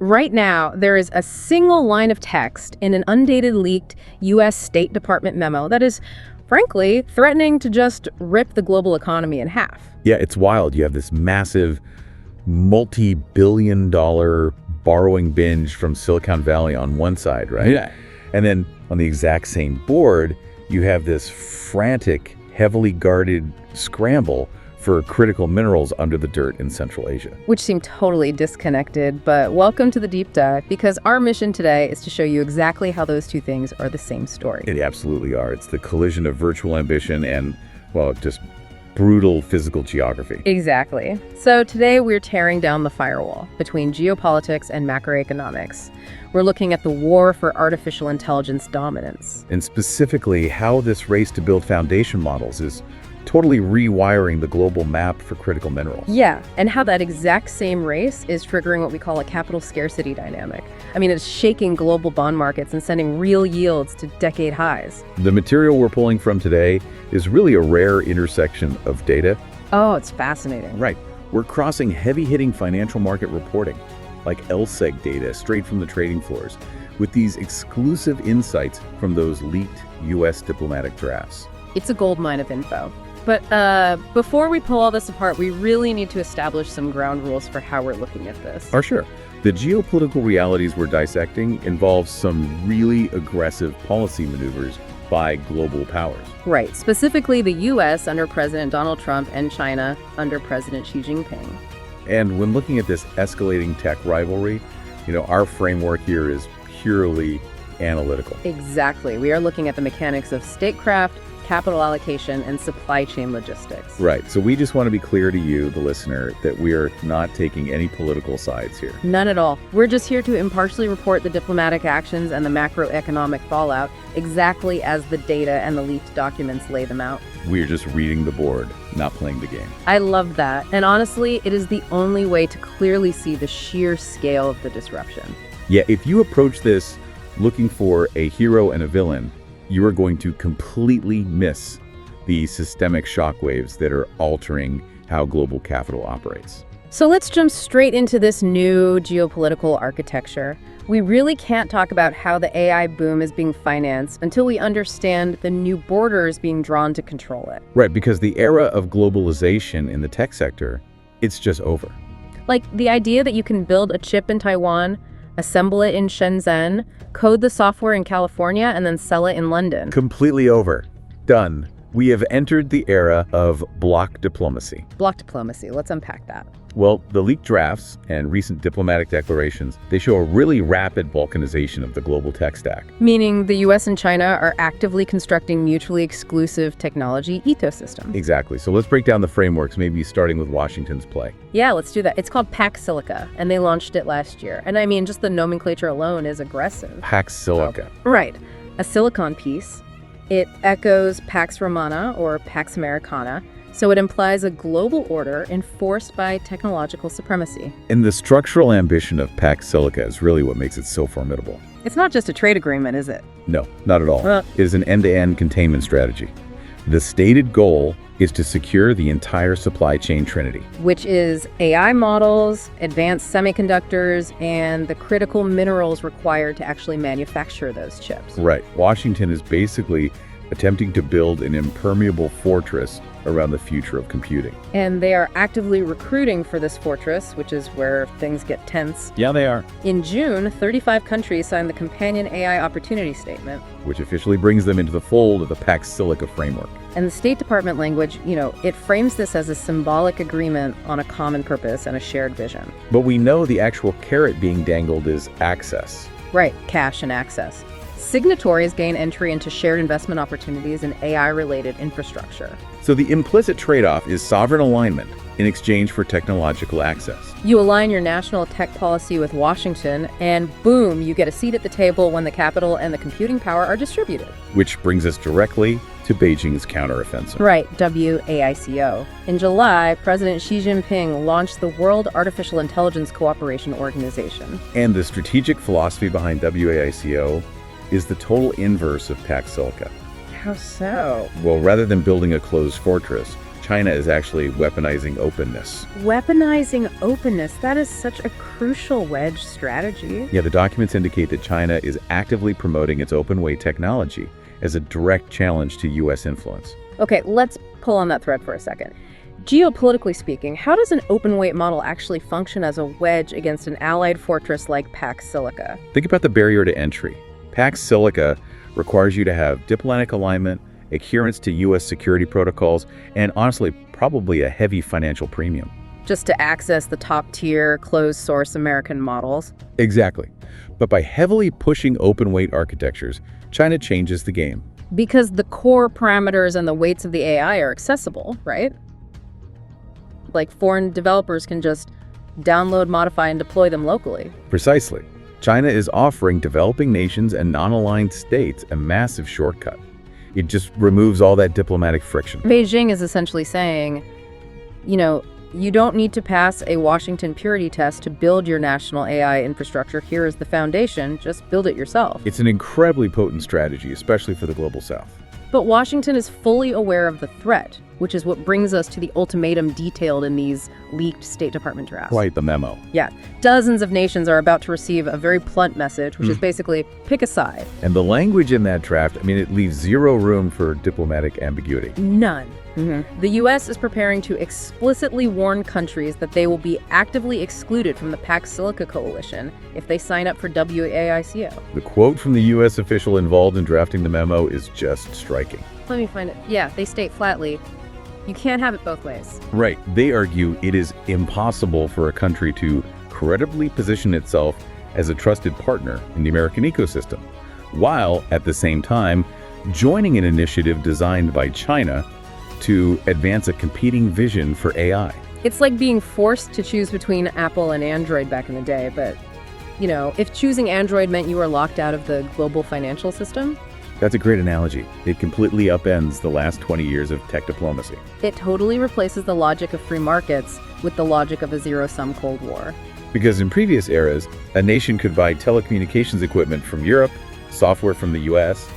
Right now, there is a single line of text in an undated leaked U.S. State Department memo that is, frankly, threatening to just rip the global economy in half. Yeah, it's wild. You have this massive multi-billion-dollar borrowing binge from Silicon Valley on one side, right? Yeah. And then on the exact same board, you have this frantic, heavily guarded scramble for critical minerals under the dirt in Central Asia. Which seem totally disconnected, but welcome to the deep dive, because our mission today is to show you exactly how those two things are the same story. They absolutely are. It's the collision of virtual ambition and, well, just brutal physical geography. Exactly. So today we're tearing down the firewall between geopolitics and macroeconomics. We're looking at the war for artificial intelligence dominance. And specifically, how this race to build foundation models is totally rewiring the global map for critical minerals. Yeah, and how that exact same race is triggering what we call a capital scarcity dynamic. I mean, it's shaking global bond markets and sending real yields to decade highs. The material we're pulling from today is really a rare intersection of data. Oh, it's fascinating. Right. We're crossing heavy-hitting financial market reporting, like LSEG data straight from the trading floors, with these exclusive insights from those leaked U.S. diplomatic drafts. It's a goldmine of info. But before we pull all this apart, we really need to establish some ground rules for how we're looking at this. Oh, sure. The geopolitical realities we're dissecting involve some really aggressive policy maneuvers by global powers. Right. Specifically, the U.S. under President Donald Trump and China under President Xi Jinping. And when looking at this escalating tech rivalry, our framework here is purely analytical. Exactly. We are looking at the mechanics of statecraft, capital allocation, and supply chain logistics. Right. So we just want to be clear to you, the listener, that we are not taking any political sides here. None at all. We're just here to impartially report the diplomatic actions and the macroeconomic fallout exactly as the data and the leaked documents lay them out. We're just reading the board, not playing the game. I love that. And honestly, it is the only way to clearly see the sheer scale of the disruption. Yeah, if you approach this looking for a hero and a villain, you are going to completely miss the systemic shockwaves that are altering how global capital operates. So let's jump straight into this new geopolitical architecture. We really can't talk about how the AI boom is being financed until we understand the new borders being drawn to control it. Right, because the era of globalization in the tech sector, it's just over. Like the idea that you can build a chip in Taiwan, assemble it in Shenzhen, code the software in California, and then sell it in London. Completely over. Done. We have entered the era of bloc diplomacy. Bloc diplomacy, let's unpack that. Well, the leaked drafts and recent diplomatic declarations, they show a really rapid balkanization of the global tech stack. Meaning the US and China are actively constructing mutually exclusive technology ecosystems. Exactly. So let's break down the frameworks, maybe starting with Washington's play. Yeah, let's do that. It's called Pax Silica, and they launched it last year. And I mean, just the nomenclature alone is aggressive. Pax Silica. Right. A silicon piece. It echoes Pax Romana or Pax Americana, so it implies a global order enforced by technological supremacy. And the structural ambition of Pax Silica is really what makes it so formidable. It's not just a trade agreement, is it? No, not at all. It is an end-to-end containment strategy. The stated goal is to secure the entire supply chain trinity, which is AI models, advanced semiconductors, and the critical minerals required to actually manufacture those chips. Right. Washington is basically attempting to build an impermeable fortress around the future of computing. And they are actively recruiting for this fortress, which is where things get tense. Yeah, they are. In June, 35 countries signed the Companion AI Opportunity Statement, which officially brings them into the fold of the Pax Silica framework. And the State Department language, it frames this as a symbolic agreement on a common purpose and a shared vision. But we know the actual carrot being dangled is access. Right, cash and access. Signatories gain entry into shared investment opportunities in AI-related infrastructure. So the implicit trade-off is sovereign alignment in exchange for technological access. You align your national tech policy with Washington, and boom, you get a seat at the table when the capital and the computing power are distributed. Which brings us directly to Beijing's counteroffensive. Right, WAICO. In July, President Xi Jinping launched the World Artificial Intelligence Cooperation Organization. And the strategic philosophy behind WAICO is the total inverse of Pax Silica. How so? Well, rather than building a closed fortress, China is actually weaponizing openness. Weaponizing openness, that is such a crucial wedge strategy. Yeah, the documents indicate that China is actively promoting its open weight technology as a direct challenge to U.S. influence. Okay, let's pull on that thread for a second. Geopolitically speaking, how does an open weight model actually function as a wedge against an allied fortress like Pax Silica? Think about the barrier to entry. Pax Silica requires you to have diplomatic alignment, adherence to U.S. security protocols, and honestly, probably a heavy financial premium. Just to access the top-tier, closed-source American models? Exactly. But by heavily pushing open-weight architectures, China changes the game. Because the core parameters and the weights of the AI are accessible, right? Like foreign developers can just download, modify, and deploy them locally. Precisely. China is offering developing nations and non-aligned states a massive shortcut. It just removes all that diplomatic friction. Beijing is essentially saying, you don't need to pass a Washington purity test to build your national AI infrastructure. Here is the foundation. Just build it yourself. It's an incredibly potent strategy, especially for the global south. But Washington is fully aware of the threat, which is what brings us to the ultimatum detailed in these leaked State Department drafts. Quite the memo. Yeah. Dozens of nations are about to receive a very blunt message, which is basically pick a side. And the language in that draft, it leaves zero room for diplomatic ambiguity. None. The U.S. is preparing to explicitly warn countries that they will be actively excluded from the Pax Silica coalition if they sign up for WAICO. The quote from the U.S. official involved in drafting the memo is just striking. Let me find it. Yeah, they state flatly, you can't have it both ways. Right. They argue it is impossible for a country to credibly position itself as a trusted partner in the American ecosystem, while at the same time joining an initiative designed by China to advance a competing vision for AI. It's like being forced to choose between Apple and Android back in the day, but, if choosing Android meant you were locked out of the global financial system. That's a great analogy. It completely upends the last 20 years of tech diplomacy. It totally replaces the logic of free markets with the logic of a zero-sum Cold War. Because in previous eras, a nation could buy telecommunications equipment from Europe, software from the US,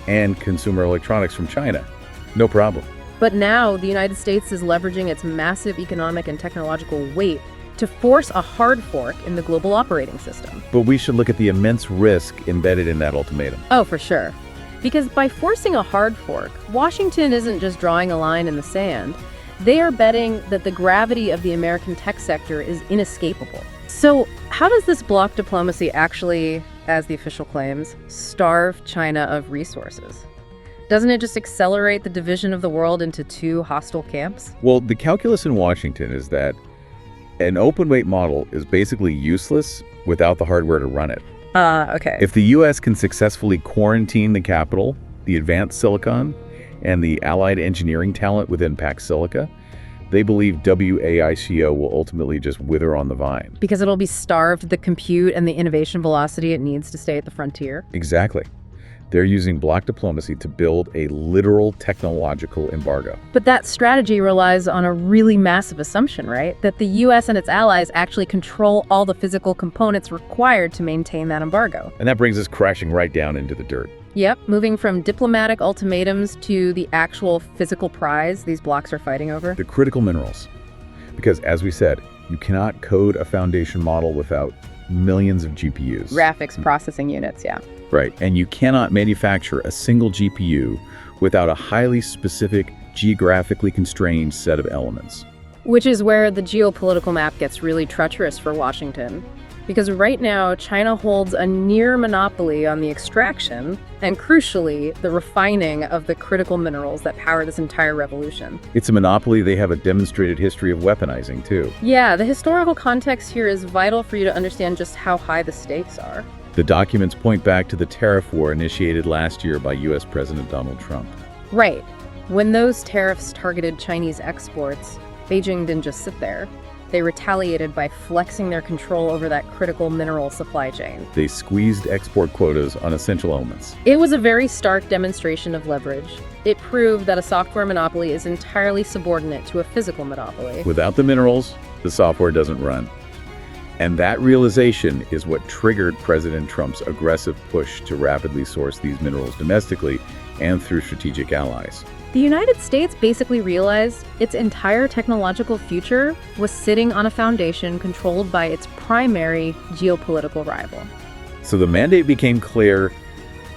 and consumer electronics from China. No problem. But now, the United States is leveraging its massive economic and technological weight to force a hard fork in the global operating system. But we should look at the immense risk embedded in that ultimatum. Oh, for sure. Because by forcing a hard fork, Washington isn't just drawing a line in the sand. They are betting that the gravity of the American tech sector is inescapable. So how does this bloc diplomacy actually, as the official claims, starve China of resources? Doesn't it just accelerate the division of the world into two hostile camps? Well, the calculus in Washington is that an open weight model is basically useless without the hardware to run it. Okay. If the U.S. can successfully quarantine the capital, the advanced silicon, and the allied engineering talent within Pax Silica, they believe WAICO will ultimately just wither on the vine. Because it'll be starved of the compute and the innovation velocity it needs to stay at the frontier? Exactly. They're using bloc diplomacy to build a literal technological embargo. But that strategy relies on a really massive assumption, right? That the U.S. and its allies actually control all the physical components required to maintain that embargo. And that brings us crashing right down into the dirt. Yep, moving from diplomatic ultimatums to the actual physical prize these blocs are fighting over. The critical minerals. Because as we said, you cannot code a foundation model without millions of GPUs. Graphics processing units, yeah. Right, and you cannot manufacture a single GPU without a highly specific, geographically constrained set of elements. Which is where the geopolitical map gets really treacherous for Washington. Because right now, China holds a near monopoly on the extraction and, crucially, the refining of the critical minerals that power this entire revolution. It's a monopoly they have a demonstrated history of weaponizing, too. Yeah, the historical context here is vital for you to understand just how high the stakes are. The documents point back to the tariff war initiated last year by U.S. President Donald Trump. Right. When those tariffs targeted Chinese exports, Beijing didn't just sit there. They retaliated by flexing their control over that critical mineral supply chain. They squeezed export quotas on essential elements. It was a very stark demonstration of leverage. It proved that a software monopoly is entirely subordinate to a physical monopoly. Without the minerals, the software doesn't run. And that realization is what triggered President Trump's aggressive push to rapidly source these minerals domestically and through strategic allies. The United States basically realized its entire technological future was sitting on a foundation controlled by its primary geopolitical rival. So the mandate became clear: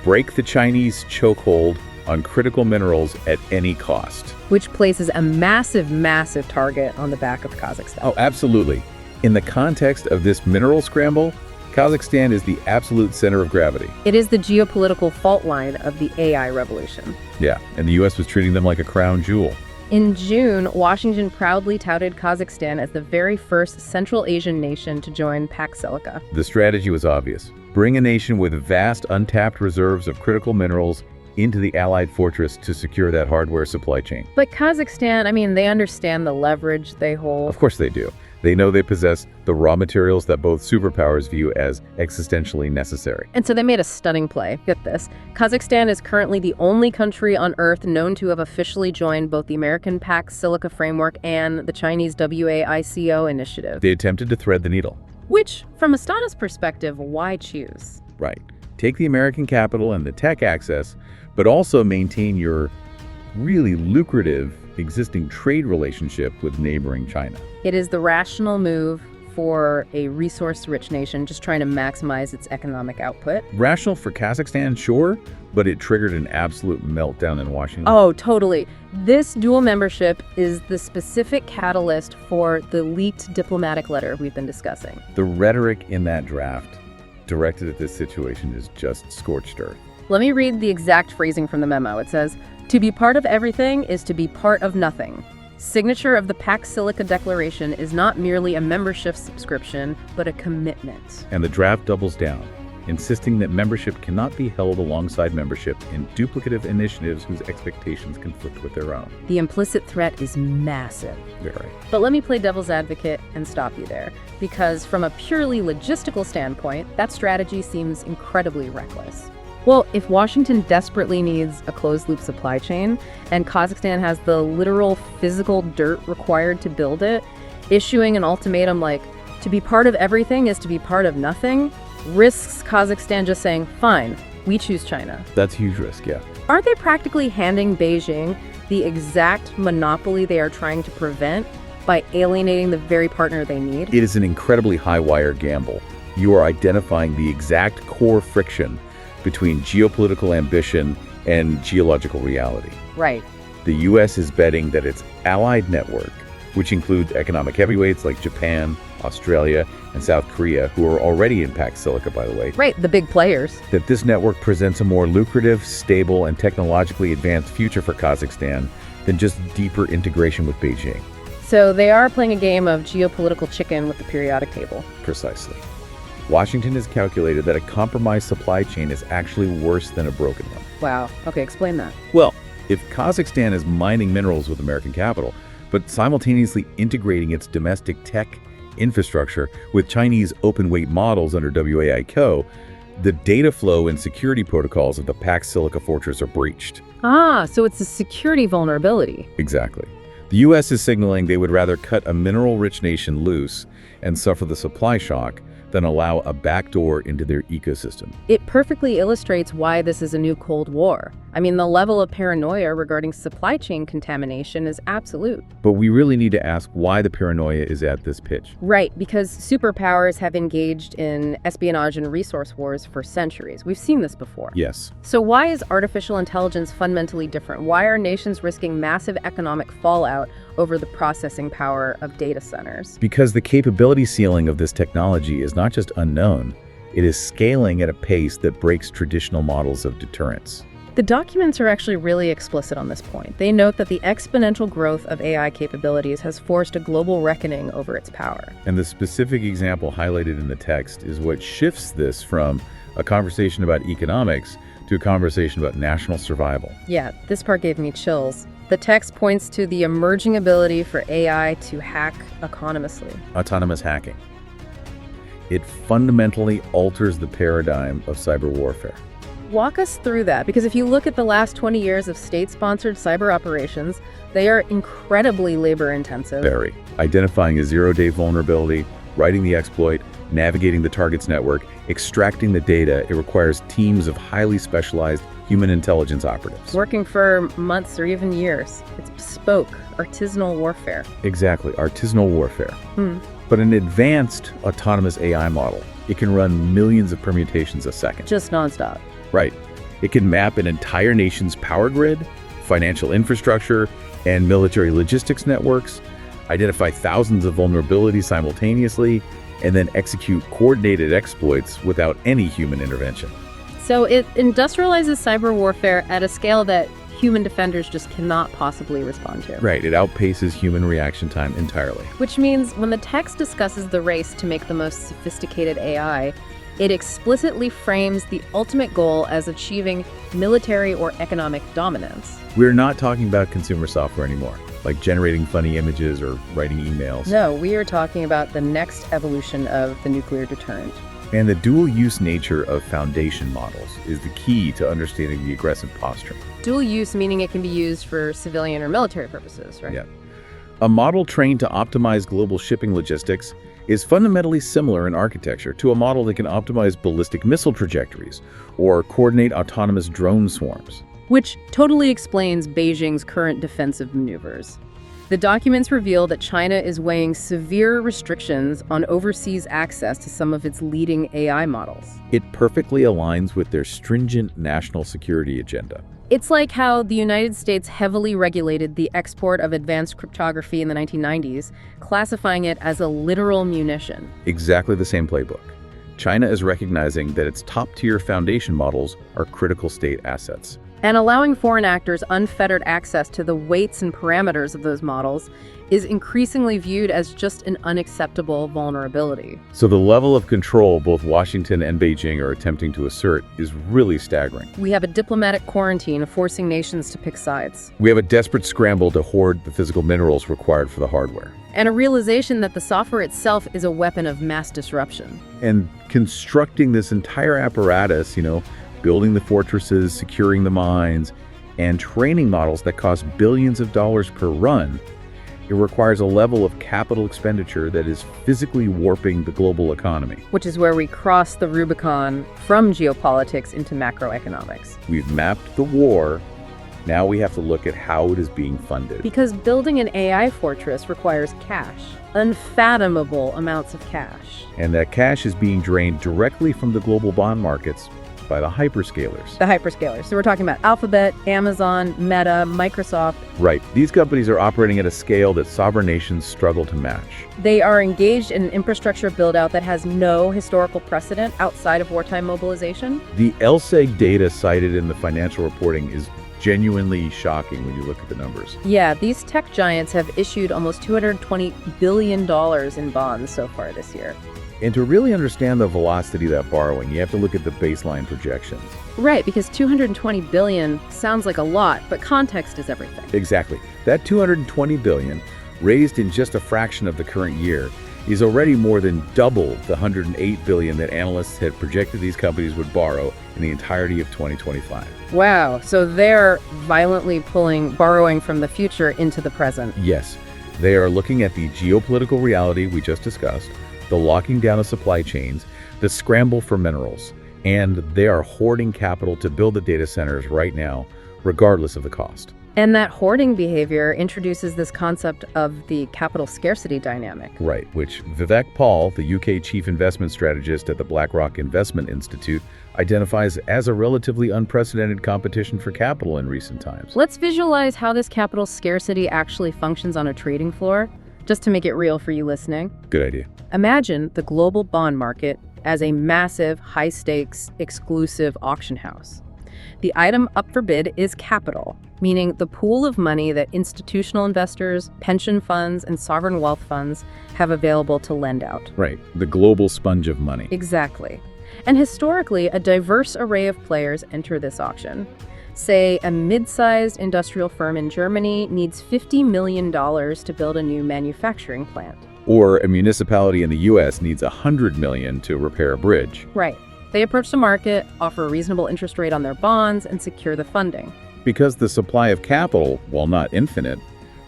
break the Chinese chokehold on critical minerals at any cost. Which places a massive, massive target on the back of Kazakhstan. Oh, absolutely. In the context of this mineral scramble, Kazakhstan is the absolute center of gravity. It is the geopolitical fault line of the AI revolution. Yeah, and the U.S. was treating them like a crown jewel. In June, Washington proudly touted Kazakhstan as the very first Central Asian nation to join Pax Silica. The strategy was obvious: bring a nation with vast untapped reserves of critical minerals into the allied fortress to secure that hardware supply chain. But Kazakhstan, they understand the leverage they hold. Of course they do. They know they possess the raw materials that both superpowers view as existentially necessary. And so they made a stunning play. Get this. Kazakhstan is currently the only country on Earth known to have officially joined both the American Pax Silica framework and the Chinese WAICO initiative. They attempted to thread the needle. Which, from Astana's perspective, why choose? Right. Take the American capital and the tech access, but also maintain your really lucrative existing trade relationship with neighboring China. It is the rational move for a resource-rich nation just trying to maximize its economic output. Rational for Kazakhstan, sure, but it triggered an absolute meltdown in Washington. Oh, totally. This dual membership is the specific catalyst for the leaked diplomatic letter we've been discussing. The rhetoric in that draft directed at this situation is just scorched earth. Let me read the exact phrasing from the memo. It says, "To be part of everything is to be part of nothing. Signature of the Pax Silica Declaration is not merely a membership subscription, but a commitment." And the draft doubles down, insisting that membership cannot be held alongside membership in duplicative initiatives whose expectations conflict with their own. The implicit threat is massive. Very. But let me play devil's advocate and stop you there, because from a purely logistical standpoint, that strategy seems incredibly reckless. Well, if Washington desperately needs a closed-loop supply chain, and Kazakhstan has the literal physical dirt required to build it, issuing an ultimatum like, to be part of everything is to be part of nothing, risks Kazakhstan just saying, fine, we choose China. That's a huge risk, yeah. Aren't they practically handing Beijing the exact monopoly they are trying to prevent by alienating the very partner they need? It is an incredibly high-wire gamble. You are identifying the exact core friction between geopolitical ambition and geological reality. Right. The U.S. is betting that its allied network, which includes economic heavyweights like Japan, Australia, and South Korea, who are already in Pax Silica, by the way. Right, the big players. That this network presents a more lucrative, stable, and technologically advanced future for Kazakhstan than just deeper integration with Beijing. So they are playing a game of geopolitical chicken with the periodic table. Precisely. Washington has calculated that a compromised supply chain is actually worse than a broken one. Wow. Okay, explain that. Well, if Kazakhstan is mining minerals with American capital, but simultaneously integrating its domestic tech infrastructure with Chinese open-weight models under WAICO, the data flow and security protocols of the Pax Silica Fortress are breached. Ah, so it's a security vulnerability. Exactly. The U.S. is signaling they would rather cut a mineral-rich nation loose and suffer the supply shock than allow a backdoor into their ecosystem. It perfectly illustrates why this is a new Cold War. The level of paranoia regarding supply chain contamination is absolute. But we really need to ask why the paranoia is at this pitch. Right, because superpowers have engaged in espionage and resource wars for centuries. We've seen this before. Yes. So why is artificial intelligence fundamentally different? Why are nations risking massive economic fallout over the processing power of data centers? Because the capability ceiling of this technology is not just unknown, it is scaling at a pace that breaks traditional models of deterrence. The documents are actually really explicit on this point. They note that the exponential growth of AI capabilities has forced a global reckoning over its power. And the specific example highlighted in the text is what shifts this from a conversation about economics to a conversation about national survival. Yeah, this part gave me chills. The text points to the emerging ability for AI to hack autonomously. Autonomous hacking. It fundamentally alters the paradigm of cyber warfare. Walk us through that, because if you look at the last 20 years of state-sponsored cyber operations, they are incredibly labor-intensive. Very. Identifying a zero-day vulnerability, writing the exploit, navigating the target's network, extracting the data, it requires teams of highly specialized human intelligence operatives. Working for months or even years. It's bespoke, artisanal warfare. Exactly, artisanal warfare. But an advanced autonomous AI model, it can run millions of permutations a second. Just nonstop. Right. It can map an entire nation's power grid, financial infrastructure, and military logistics networks, identify thousands of vulnerabilities simultaneously, and then execute coordinated exploits without any human intervention. So it industrializes cyber warfare at a scale that human defenders just cannot possibly respond to. Right, it outpaces human reaction time entirely. Which means when the text discusses the race to make the most sophisticated AI, it explicitly frames the ultimate goal as achieving military or economic dominance. We're not talking about consumer software anymore, like generating funny images or writing emails. No, we are talking about the next evolution of the nuclear deterrent. And the dual-use nature of foundation models is the key to understanding the aggressive posture. Dual use meaning it can be used for civilian or military purposes, right? Yeah. A model trained to optimize global shipping logistics is fundamentally similar in architecture to a model that can optimize ballistic missile trajectories or coordinate autonomous drone swarms. Which totally explains Beijing's current defensive maneuvers. The documents reveal that China is weighing severe restrictions on overseas access to some of its leading AI models. It perfectly aligns with their stringent national security agenda. It's like how the United States heavily regulated the export of advanced cryptography in the 1990s, classifying it as a literal munition. Exactly the same playbook. China is recognizing that its top-tier foundation models are critical state assets. And allowing foreign actors unfettered access to the weights and parameters of those models is increasingly viewed as just an unacceptable vulnerability. So the level of control both Washington and Beijing are attempting to assert is really staggering. We have a diplomatic quarantine forcing nations to pick sides. We have a desperate scramble to hoard the physical minerals required for the hardware. And a realization that the software itself is a weapon of mass disruption. And constructing this entire apparatus, building the fortresses, securing the mines, and training models that cost billions of dollars per run, it requires a level of capital expenditure that is physically warping the global economy. Which is where we cross the Rubicon from geopolitics into macroeconomics. We've mapped the war. Now we have to look at how it is being funded. Because building an AI fortress requires cash, unfathomable amounts of cash. And that cash is being drained directly from the global bond markets by the hyperscalers. The hyperscalers. So we're talking about Alphabet, Amazon, Meta, Microsoft. Right. These companies are operating at a scale that sovereign nations struggle to match. They are engaged in an infrastructure build-out that has no historical precedent outside of wartime mobilization. The LSEG data cited in the financial reporting is genuinely shocking when you look at the numbers. Yeah, these tech giants have issued almost $220 billion in bonds so far this year. And to really understand the velocity of that borrowing, you have to look at the baseline projections. Right, because $220 billion sounds like a lot, but context is everything. Exactly. That $220 billion, raised in just a fraction of the current year, is already more than double the $108 billion that analysts had projected these companies would borrow in the entirety of 2025. Wow, so they're violently borrowing from the future into the present. Yes, they are looking at the geopolitical reality we just discussed, the locking down of supply chains, the scramble for minerals, and they are hoarding capital to build the data centers right now, regardless of the cost. And that hoarding behavior introduces this concept of the capital scarcity dynamic. Right, which Vivek Paul, the UK chief investment strategist at the BlackRock Investment Institute, identifies as a relatively unprecedented competition for capital in recent times. Let's visualize how this capital scarcity actually functions on a trading floor, just to make it real for you listening. Good idea. Imagine the global bond market as a massive, high-stakes, exclusive auction house. The item up for bid is capital, meaning the pool of money that institutional investors, pension funds, and sovereign wealth funds have available to lend out. Right, the global sponge of money. Exactly. And historically, a diverse array of players enter this auction. Say a mid-sized industrial firm in Germany needs $50 million to build a new manufacturing plant. Or a municipality in the US needs $100 million to repair a bridge. Right. They approach the market, offer a reasonable interest rate on their bonds, and secure the funding. Because the supply of capital, while not infinite,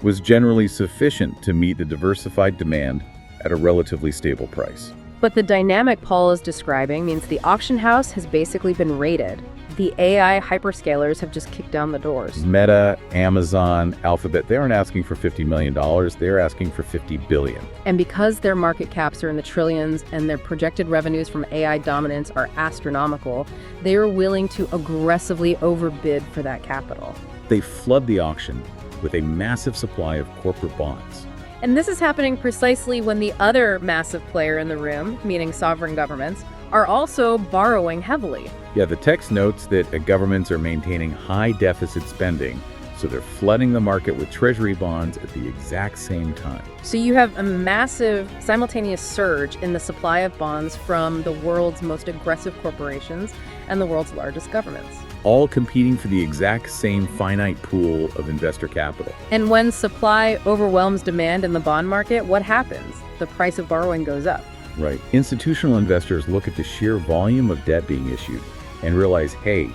was generally sufficient to meet the diversified demand at a relatively stable price. But the dynamic Paul is describing means the auction house has basically been raided. the AI hyperscalers have just kicked down the doors. Meta, Amazon, Alphabet, they aren't asking for $50 million, they're asking for $50 billion. And because their market caps are in the trillions and their projected revenues from AI dominance are astronomical, they are willing to aggressively overbid for that capital. They flood the auction with a massive supply of corporate bonds. And this is happening precisely when the other massive player in the room, meaning sovereign governments, are also borrowing heavily. Yeah, the text notes that governments are maintaining high deficit spending, so they're flooding the market with treasury bonds at the exact same time. So you have a massive simultaneous surge in the supply of bonds from the world's most aggressive corporations and the world's largest governments, All competing for the exact same finite pool of investor capital. And when supply overwhelms demand in the bond market, what happens? The price of borrowing goes up. Right. Institutional investors look at the sheer volume of debt being issued and realize, hey,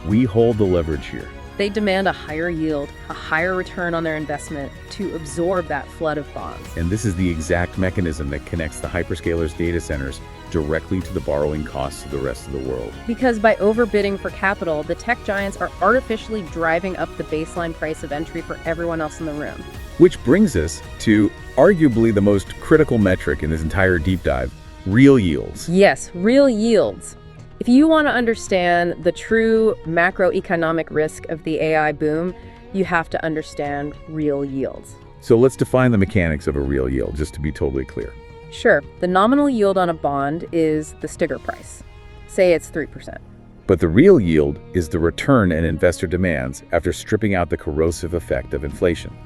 we hold the leverage here. They demand a higher yield, a higher return on their investment to absorb that flood of bonds. And this is the exact mechanism that connects the hyperscalers' data centers directly to the borrowing costs of the rest of the world. Because by overbidding for capital, the tech giants are artificially driving up the baseline price of entry for everyone else in the room. Which brings us to arguably the most critical metric in this entire deep dive, real yields. Yes, real yields. If you want to understand the true macroeconomic risk of the AI boom, you have to understand real yields. So let's define the mechanics of a real yield, just to be totally clear. Sure, the nominal yield on a bond is the sticker price. Say it's 3%. But the real yield is the return an investor demands after stripping out the corrosive effect of inflation.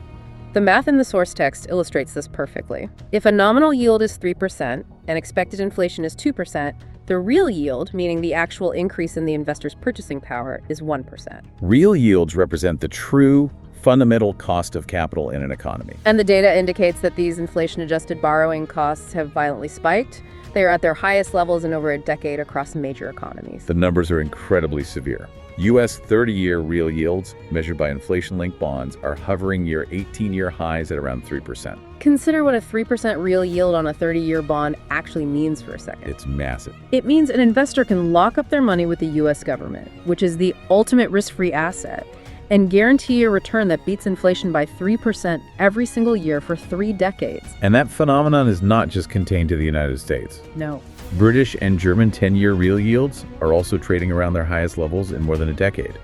The math in the source text illustrates this perfectly. If a nominal yield is 3% and expected inflation is 2%, the real yield, meaning the actual increase in the investor's purchasing power, is 1%. Real yields represent the true fundamental cost of capital in an economy. And the data indicates that these inflation-adjusted borrowing costs have violently spiked. They are at their highest levels in over a decade across major economies. The numbers are incredibly severe. U.S. 30-year real yields, measured by inflation-linked bonds, are hovering near 18-year highs at around 3%. Consider what a 3% real yield on a 30-year bond actually means for a second. It's massive. It means an investor can lock up their money with the U.S. government, which is the ultimate risk-free asset, and guarantee a return that beats inflation by 3% every single year for 3 decades. And that phenomenon is not just contained to the United States. No. British and German 10-year real yields are also trading around their highest levels in more than a decade.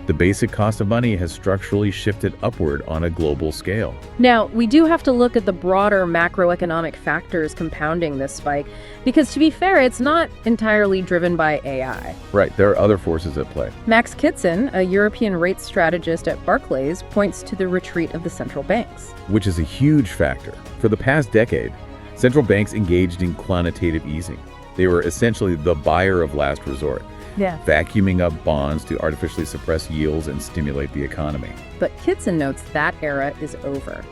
The basic cost of money has structurally shifted upward on a global scale. Now, we do have to look at the broader macroeconomic factors compounding this spike, because to be fair, it's not entirely driven by AI. Right, there are other forces at play. Max Kitson, a European rates strategist at Barclays, points to the retreat of the central banks. Which is a huge factor. For the past decade, central banks engaged in quantitative easing. They were essentially the buyer of last resort, vacuuming up bonds to artificially suppress yields and stimulate the economy. But Kitson notes that era is over.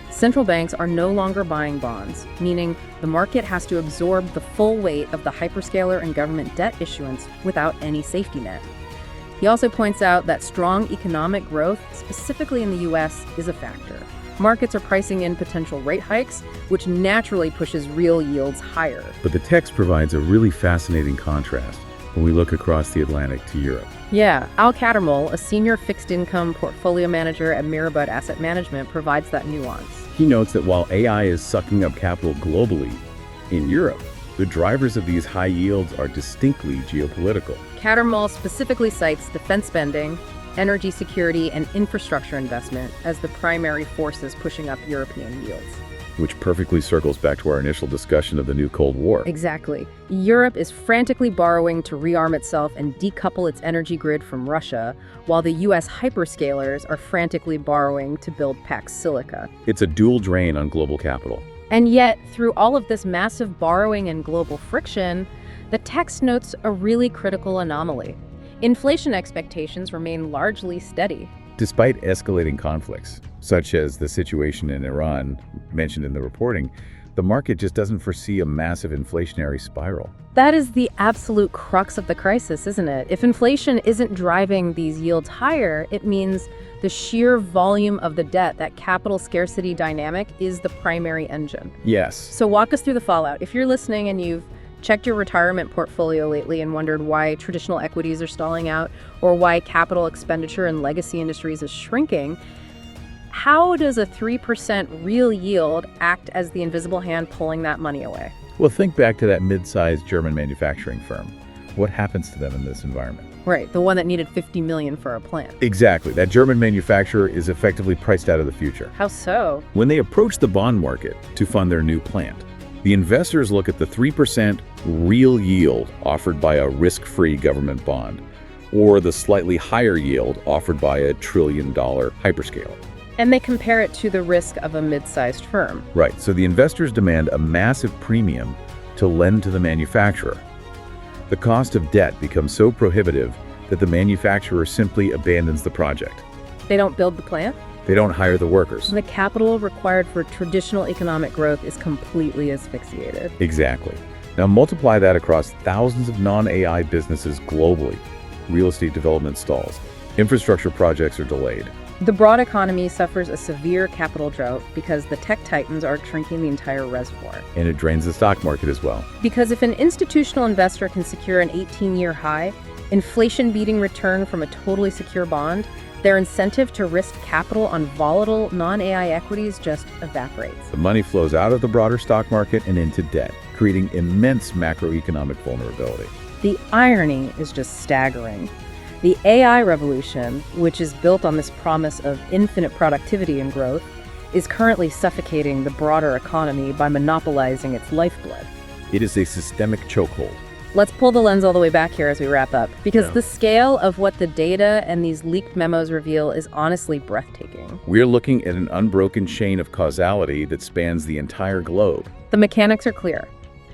Central banks are no longer buying bonds, meaning the market has to absorb the full weight of the hyperscaler and government debt issuance without any safety net. He also points out that strong economic growth, specifically in the US, is a factor. Markets are pricing in potential rate hikes, which naturally pushes real yields higher. But the text provides a really fascinating contrast when we look across the Atlantic to Europe. Yeah, Al Cattermole, a senior fixed income portfolio manager at Mirabud Asset Management, provides that nuance. He notes that while AI is sucking up capital globally, in Europe, the drivers of these high yields are distinctly geopolitical. Cattermole specifically cites defense spending, energy security, and infrastructure investment as the primary forces pushing up European yields. Which perfectly circles back to our initial discussion of the new Cold War. Exactly. Europe is frantically borrowing to rearm itself and decouple its energy grid from Russia, while the US hyperscalers are frantically borrowing to build Pax Silica. It's a dual drain on global capital. And yet, through all of this massive borrowing and global friction, the text notes a really critical anomaly. Inflation expectations remain largely steady. Despite escalating conflicts, such as the situation in Iran mentioned in the reporting, the market just doesn't foresee a massive inflationary spiral. That is the absolute crux of the crisis, isn't it? If inflation isn't driving these yields higher, it means the sheer volume of the debt, that capital scarcity dynamic, is the primary engine. Yes. So walk us through the fallout. If you're listening and you've checked your retirement portfolio lately and wondered why traditional equities are stalling out or why capital expenditure in legacy industries is shrinking, how does a 3% real yield act as the invisible hand pulling that money away? Well, think back to that mid-sized German manufacturing firm. What happens to them in this environment? Right, the one that needed $50 million for a plant. Exactly. That German manufacturer is effectively priced out of the future. How so? When they approach the bond market to fund their new plant, the investors look at the 3% real yield offered by a risk-free government bond, or the slightly higher yield offered by a trillion-dollar hyperscaler. And they compare it to the risk of a mid-sized firm. Right, so the investors demand a massive premium to lend to the manufacturer. The cost of debt becomes so prohibitive that the manufacturer simply abandons the project. They don't build the plant? They don't hire the workers. The capital required for traditional economic growth is completely asphyxiated. Exactly. Now multiply that across thousands of non-AI businesses globally. Real estate development stalls. Infrastructure projects are delayed. The broad economy suffers a severe capital drought because the tech titans are shrinking the entire reservoir. And it drains the stock market as well. Because if an institutional investor can secure an 18-year high, inflation-beating return from a totally secure bond, their incentive to risk capital on volatile non-AI equities just evaporates. The money flows out of the broader stock market and into debt, creating immense macroeconomic vulnerability. The irony is just staggering. The AI revolution, which is built on this promise of infinite productivity and growth, is currently suffocating the broader economy by monopolizing its lifeblood. It is a systemic chokehold. Let's pull the lens all the way back here as we wrap up, because the scale of what the data and these leaked memos reveal is honestly breathtaking. We're looking at an unbroken chain of causality that spans the entire globe. The mechanics are clear.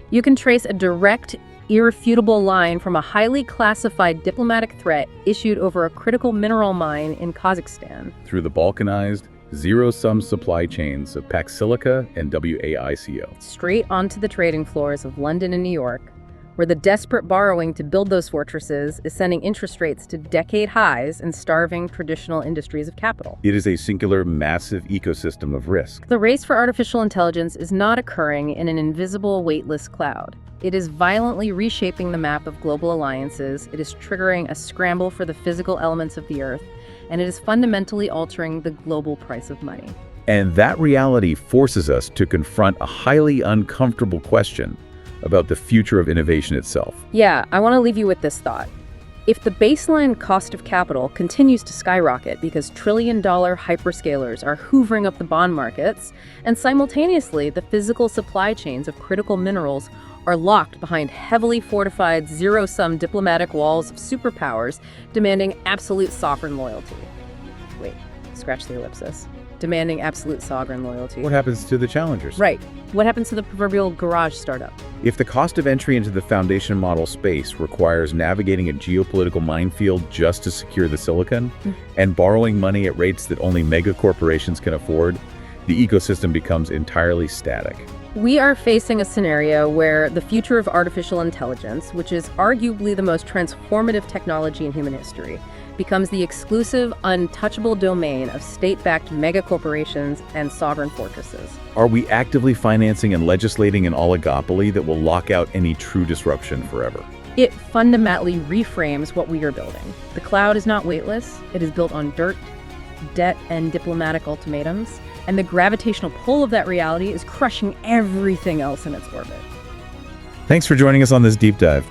You can trace a direct, irrefutable line from a highly classified diplomatic threat issued over a critical mineral mine in Kazakhstan. Through the balkanized, zero-sum supply chains of Paxilica and WAICO. Straight onto the trading floors of London and New York, where the desperate borrowing to build those fortresses is sending interest rates to decade highs and starving traditional industries of capital. It is a singular, massive ecosystem of risk. The race for artificial intelligence is not occurring in an invisible, weightless cloud. It is violently reshaping the map of global alliances, it is triggering a scramble for the physical elements of the Earth, and it is fundamentally altering the global price of money. And that reality forces us to confront a highly uncomfortable question about the future of innovation itself. Yeah, I want to leave you with this thought. If the baseline cost of capital continues to skyrocket because trillion-dollar hyperscalers are hoovering up the bond markets, and simultaneously the physical supply chains of critical minerals are locked behind heavily fortified zero-sum diplomatic walls of superpowers demanding absolute sovereign loyalty. Wait, scratch the ellipsis. Demanding absolute sovereign loyalty. What happens to the challengers? Right. What happens to the proverbial garage startup? If the cost of entry into the foundation model space requires navigating a geopolitical minefield just to secure the silicon, and borrowing money at rates that only mega corporations can afford, the ecosystem becomes entirely static. We are facing a scenario where the future of artificial intelligence, which is arguably the most transformative technology in human history, becomes the exclusive, untouchable domain of state-backed megacorporations and sovereign fortresses. Are we actively financing and legislating an oligopoly that will lock out any true disruption forever? It fundamentally reframes what we are building. The cloud is not weightless. It is built on dirt, debt, and diplomatic ultimatums, and the gravitational pull of that reality is crushing everything else in its orbit. Thanks for joining us on this deep dive.